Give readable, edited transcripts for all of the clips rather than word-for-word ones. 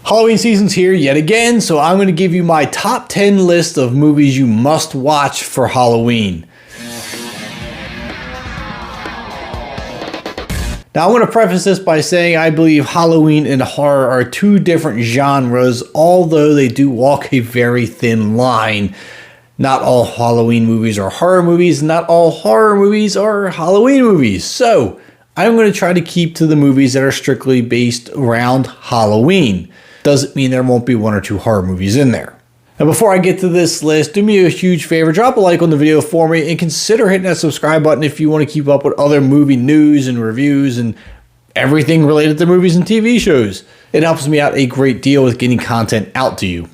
Halloween season's here yet again, so I'm going to give you my top 10 list of movies you must watch for Halloween. Now, I want to preface this by saying I believe Halloween and horror are two different genres, although they do walk a very thin line. Not all Halloween movies are horror movies, not all horror movies are Halloween movies. So, I'm going to try to keep to the movies that are strictly based around Halloween. Doesn't mean there won't be one or two horror movies in there. Now, before I get to this list, do me a huge favor, drop a like on the video for me, and consider hitting that subscribe button if you want to keep up with other movie news and reviews and everything related to movies and TV shows. It helps me out a great deal with getting content out to you.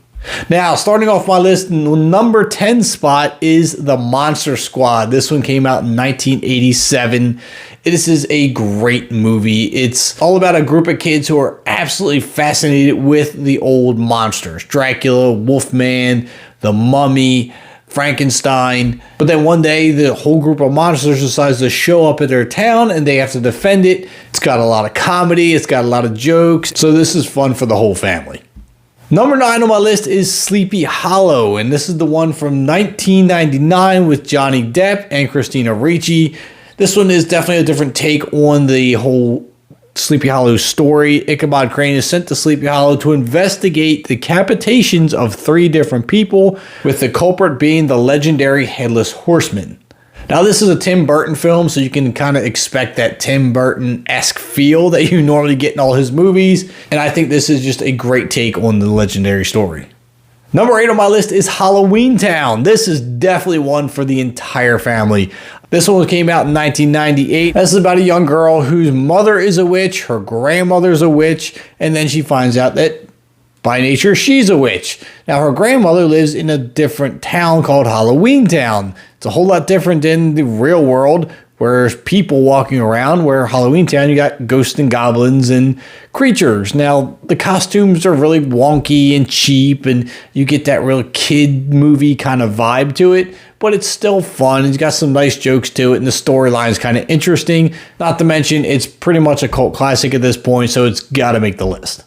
Now, starting off my list, number 10 spot is The Monster Squad. This one came out in 1987. This is a great movie. It's all about a group of kids who are absolutely fascinated with the old monsters. Dracula, Wolfman, the Mummy, Frankenstein. But then one day, the whole group of monsters decides to show up at their town and they have to defend it. It's got a lot of comedy. It's got a lot of jokes. So this is fun for the whole family. Number 9 on my list is Sleepy Hollow, and this is the one from 1999 with Johnny Depp and Christina Ricci. This one is definitely a different take on the whole Sleepy Hollow story. Ichabod Crane is sent to Sleepy Hollow to investigate the decapitations of 3 different people, with the culprit being the legendary Headless Horseman. Now, this is a Tim Burton film, so you can kind of expect that Tim Burton-esque feel that you normally get in all his movies, and I think this is just a great take on the legendary story. Number 8 on my list is Halloween Town. This is definitely one for the entire family. This one came out in 1998. This is about a young girl whose mother is a witch, her grandmother's a witch, and then she finds out that by nature, she's a witch. Now, her grandmother lives in a different town called Halloween Town. It's a whole lot different than the real world, where there's people walking around, where Halloween Town, you got ghosts and goblins and creatures. Now, the costumes are really wonky and cheap, and you get that real kid movie kind of vibe to it, but it's still fun. It's got some nice jokes to it, and the storyline is kind of interesting. Not to mention, it's pretty much a cult classic at this point, so it's got to make the list.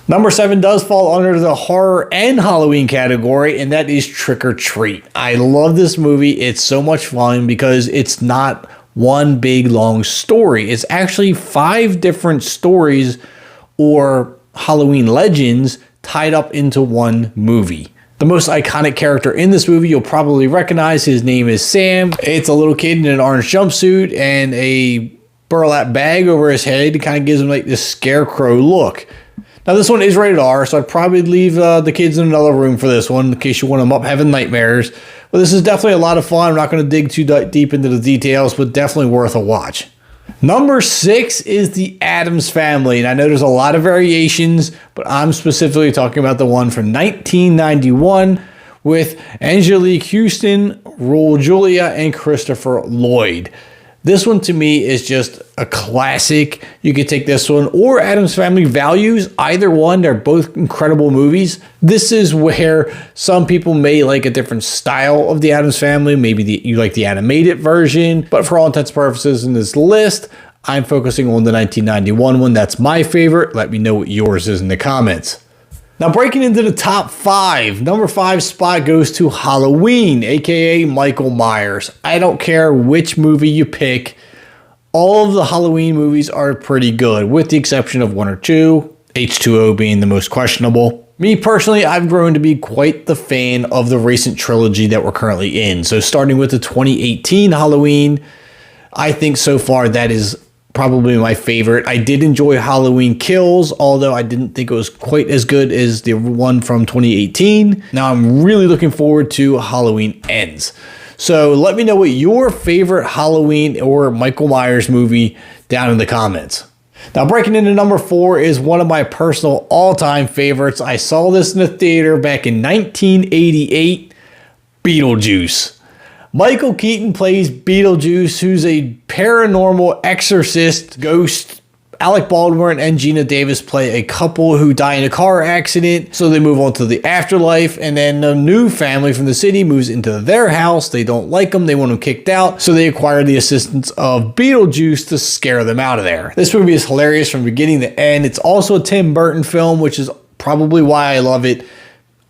Number 7 does fall under the horror and Halloween category, and that is Trick or Treat. I love this movie. It's so much fun because it's not one big long story. It's actually 5 different stories or Halloween legends tied up into one movie. The most iconic character in this movie you'll probably recognize. His name is Sam. It's a little kid in an orange jumpsuit and a burlap bag over his head. It kind of gives him like this scarecrow look. Now, this one is rated R, so I'd probably leave the kids in another room for this one in case you want them up having nightmares. But this is definitely a lot of fun. I'm not going to dig too deep into the details, but definitely worth a watch. Number 6 is The Addams Family, and I know there's a lot of variations, but I'm specifically talking about the one from 1991 with Angelique Houston, Raul Julia, and Christopher Lloyd. This one to me is just a classic. You could take this one or Addams Family Values. Either one, they're both incredible movies. This is where some people may like a different style of the Addams Family. Maybe you like the animated version. But for all intents and purposes in this list, I'm focusing on the 1991 one. That's my favorite. Let me know what yours is in the comments. Now, breaking into the top 5, number 5 spot goes to Halloween, aka Michael Myers. I don't care which movie you pick. All of the Halloween movies are pretty good, with the exception of 1 or 2, H2O being the most questionable. Me personally, I've grown to be quite the fan of the recent trilogy that we're currently in. So starting with the 2018 Halloween, I think so far that is probably my favorite. I did enjoy Halloween Kills, although I didn't think it was quite as good as the one from 2018. Now I'm really looking forward to Halloween Ends. So let me know what your favorite Halloween or Michael Myers movie down in the comments. Now, breaking into number 4 is one of my personal all-time favorites. I saw this in the theater back in 1988, Beetlejuice. Michael Keaton plays Beetlejuice, who's a paranormal exorcist ghost. Alec Baldwin and Gina Davis play a couple who die in a car accident, so they move on to the afterlife, and then a new family from the city moves into their house. They don't like them, they want them kicked out, so they acquire the assistance of Beetlejuice to scare them out of there. This movie is hilarious from beginning to end. It's also a Tim Burton film, which is probably why I love it.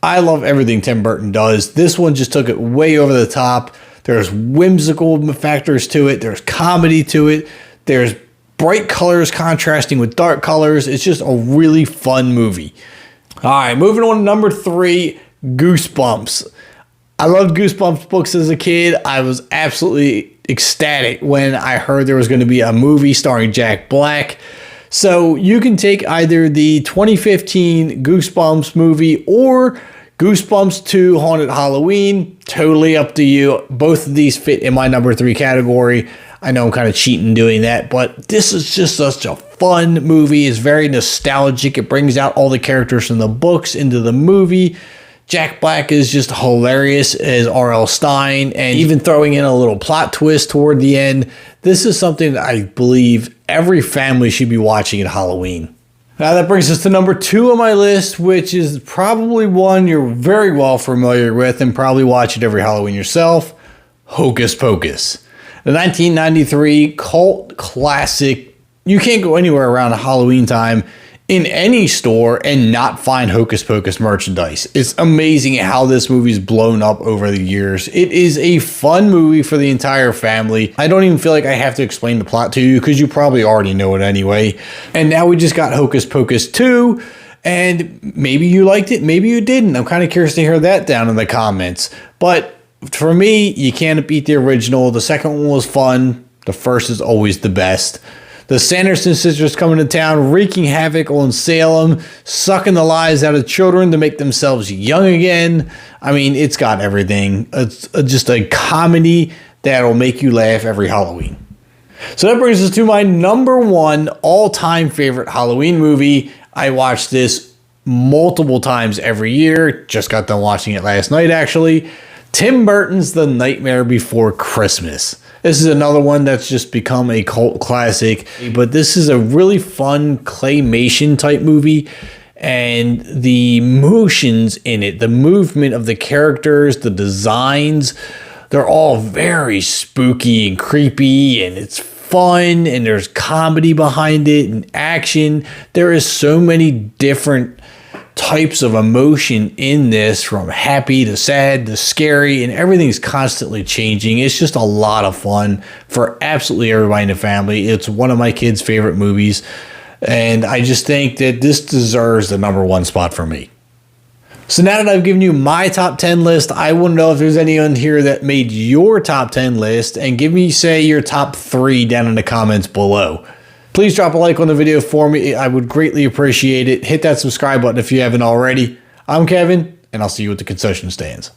I love everything Tim Burton does. This one just took it way over the top. There's whimsical factors to it. There's comedy to it. There's bright colors contrasting with dark colors. It's just a really fun movie. All right, moving on to number 3, Goosebumps. I loved Goosebumps books as a kid. I was absolutely ecstatic when I heard there was going to be a movie starring Jack Black. So you can take either the 2015 Goosebumps movie or Goosebumps 2 Haunted Halloween. Totally up to you. Both of these fit in my number 3 category. I know I'm kind of cheating doing that, but this is just such a fun movie. It's very nostalgic. It brings out all the characters from the books into the movie. Jack Black is just hilarious as R.L. Stine, and even throwing in a little plot twist toward the end. This is something that I believe every family should be watching at Halloween. Now that brings us to number 2 on my list, which is probably one you're very well familiar with and probably watch it every Halloween yourself, Hocus Pocus. The 1993 cult classic. You can't go anywhere around Halloween time in any store and not find Hocus Pocus merchandise. It's amazing how this movie's blown up over the years. It is a fun movie for the entire family. I don't even feel like I have to explain the plot to you because you probably already know it anyway. And now we just got Hocus Pocus 2, and maybe you liked it, maybe you didn't. I'm kind of curious to hear that down in the comments. But for me, you can't beat the original. The second one was fun. The first is always the best. The Sanderson sisters coming to town, wreaking havoc on Salem, sucking the lives out of children to make themselves young again. I mean, it's got everything. It's just a comedy that'll make you laugh every Halloween. So that brings us to my number 1 all-time favorite Halloween movie. I watch this multiple times every year. Just got done watching it last night, actually. Tim Burton's The Nightmare Before Christmas. This is another one that's just become a cult classic, but this is a really fun claymation type movie, and the motions in it, the movement of the characters, the designs, they're all very spooky and creepy, and it's fun, and there's comedy behind it and action. There is so many different types of emotion in this, from happy to sad to scary, and everything's constantly changing. It's just a lot of fun for absolutely everybody in the family. It's one of my kids' favorite movies, and I just think that this deserves the number 1 spot for me. So now that I've given you my top 10 list, I want to know if there's anyone here that made your top 10 list, and give me, say, your top 3 down in the comments below. Please drop a like on the video for me. I would greatly appreciate it. Hit that subscribe button if you haven't already. I'm Kevin, and I'll see you at the concession stands.